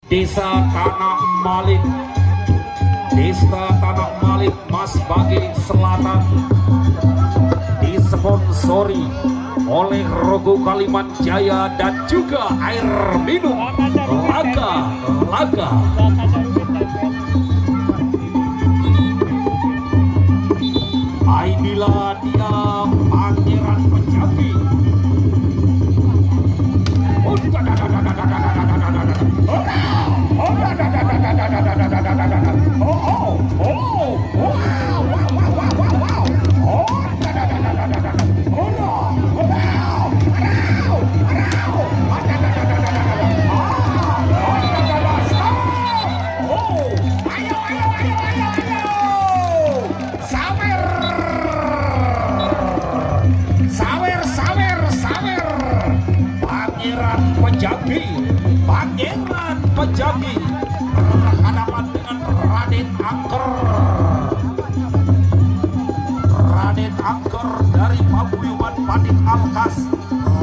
Desa Tanah Malik, Desa Tanah Malik, Mas Bagi Selatan, disponsori oleh Rogo Kaliman Jaya dan juga air minum Laga. Inilah dia Pangeran Penjabi. Pangeran Penjabi berhadapan dengan Raden Angker dari Paguyuban Padit Alkas,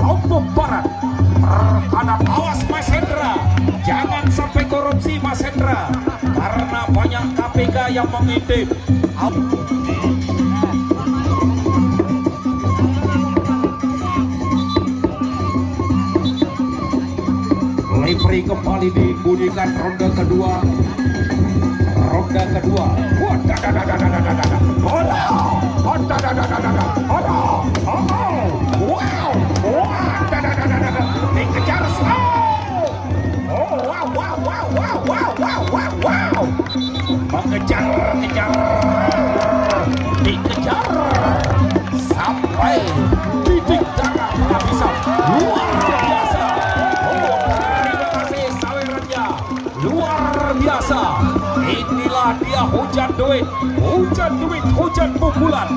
Lombok Barat. Berhadap, awas Mas Hendra, jangan sampai korupsi Mas Hendra, karena banyak KPK yang mengintip. Referee kembali dibunyikan ronde kedua. Dikejar dikejar sampai titik darah penghabisan. Luar biasa. Luar biasa. Inilah dia hujan duit, hujan pukulan.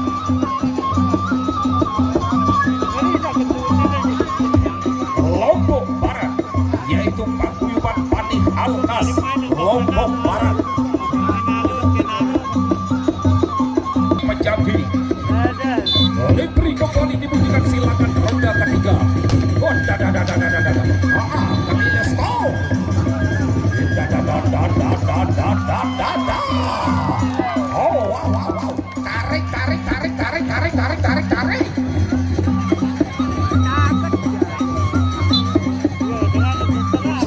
Lombok Barat, yaitu Paguyuban Padit Alkas, Lombok Barat. Penjabi. Referee kembali dibunyikan, silakan ronde ketiga. Stop. Oh, wow. Tarik.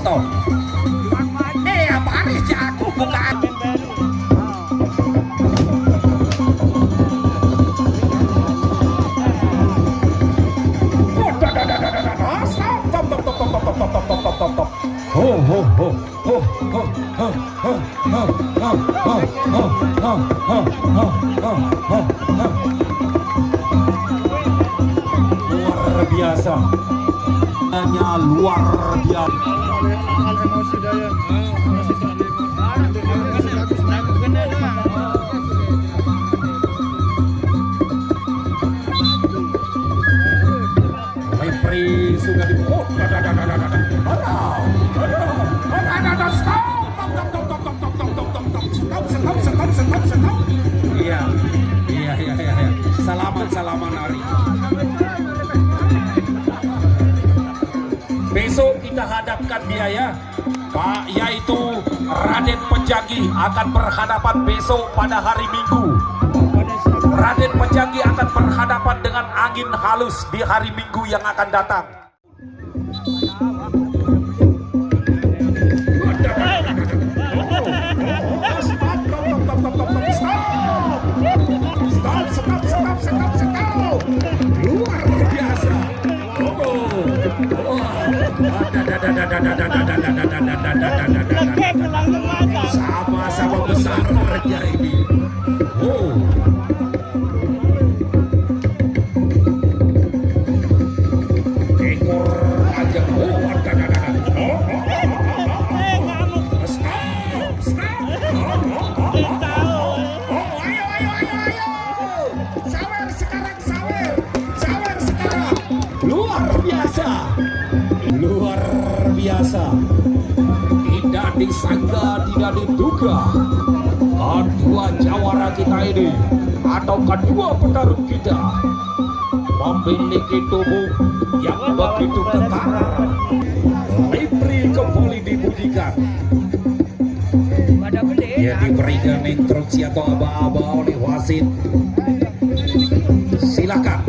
Stop. Apaan sih aku bukan. Luar biasa, hanya luar biasa. Referee sudah dipukul. Stop. Iya. Salaman hari. Besok kita hadapkan dia ya, Pak, yaitu Raden Penjabi akan berhadapan besok pada hari Minggu. Raden Penjabi akan berhadapan dengan angin halus di hari Minggu yang akan datang. Stop. Luar biasa. Sama-sama besarnya ini. Ekor aja. Luar biasa, tidak disangka, tidak diduga, kedua jawara kita ini atau kedua petarung kita memiliki tubuh yang begitu kekar. Referee kembali dibunyikan. Ya diberikan instruksi atau aba-aba oleh wasit. Silakan.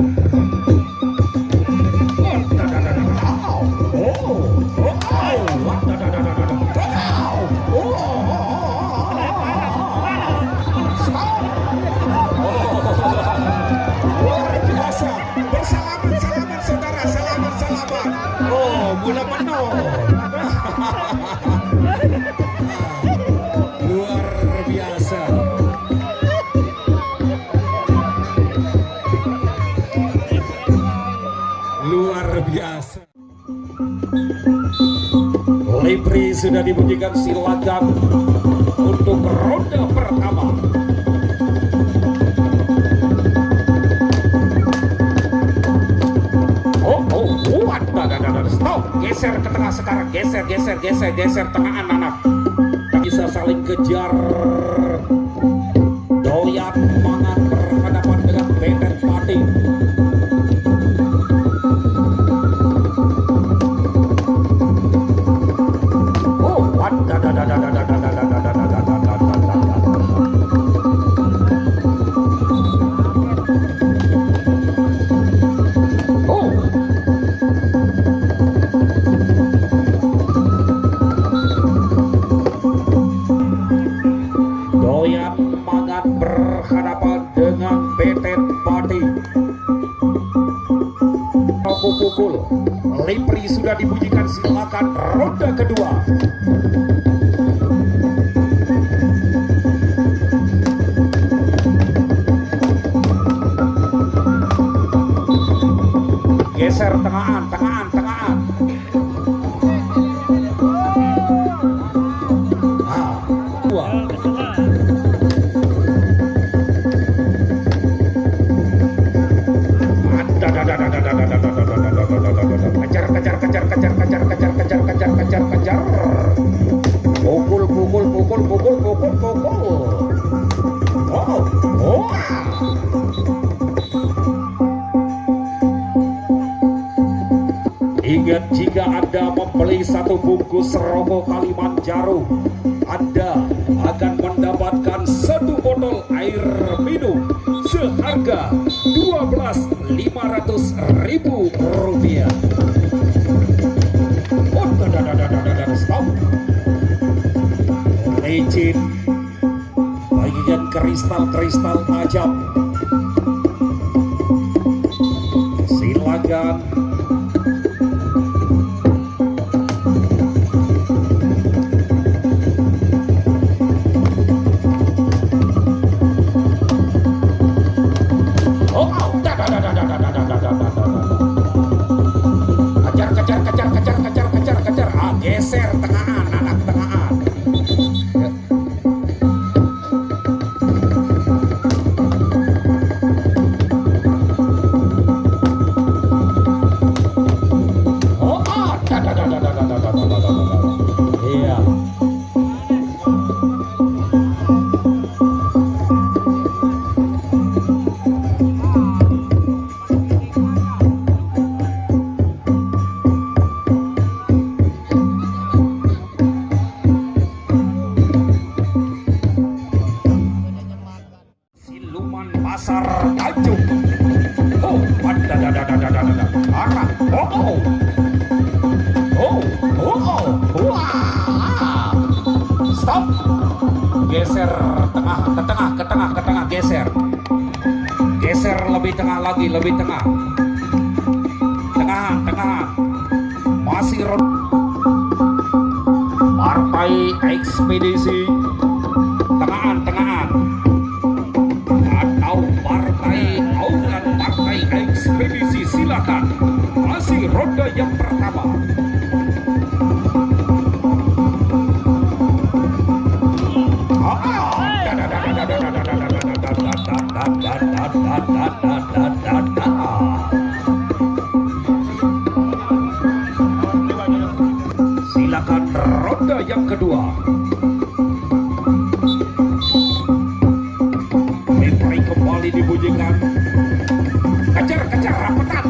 Luar biasa. Bersalaman saudara, salaman. Oh, bola penuh. Luar biasa. Luar biasa. Libri sudah dibunyikan, silakan untuk ronde pertama. Stop, geser ke tengah sekarang, geser tengahan anak. Bisa saling kejar. Doyan Mangan berhadapan dengan Beten Pati. Doyan Mangan berhadapan dengan Beten Pati. Pukul Lipri sudah dibunyikan, silakan ronde kedua. Geser tengahan. Kejar. Pukul. Oh. Ingat, jika Anda membeli satu bungkus rokok Kalimanjaro, Anda akan mendapatkan satu botol air minum seharga Rp12.500. Stop. Legend bagian kristal tajam. Silakan. Kejar. Geser tengahan, anak tengahan. Iya. Pasar Tanjung. Stop. Geser ke tengah, geser. Geser lebih tengah lagi, Tengahan. Masih Partai Ekspedisi. Tengahan. Partai Ekspedisi, silakan. Masih ronde yang pertama. Silakan ronde yang kedua. Lipri kembali dibunyikan. Kejar, rapetan.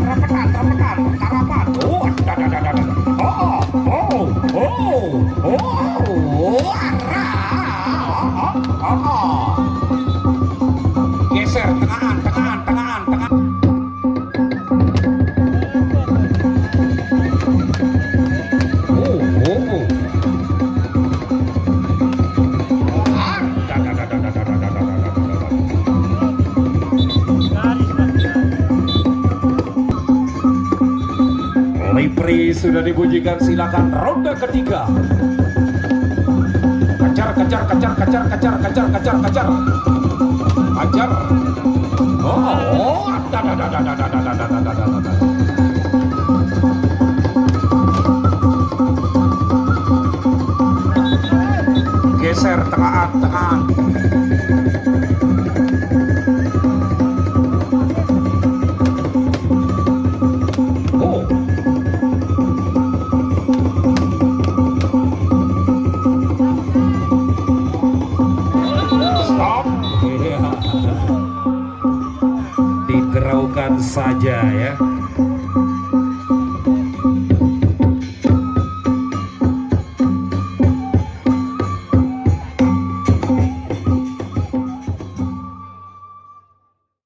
sudah dibunyikan, silakan ronde ketiga. Kejar. Geser tengah. Stop. Digeraukan saja ya.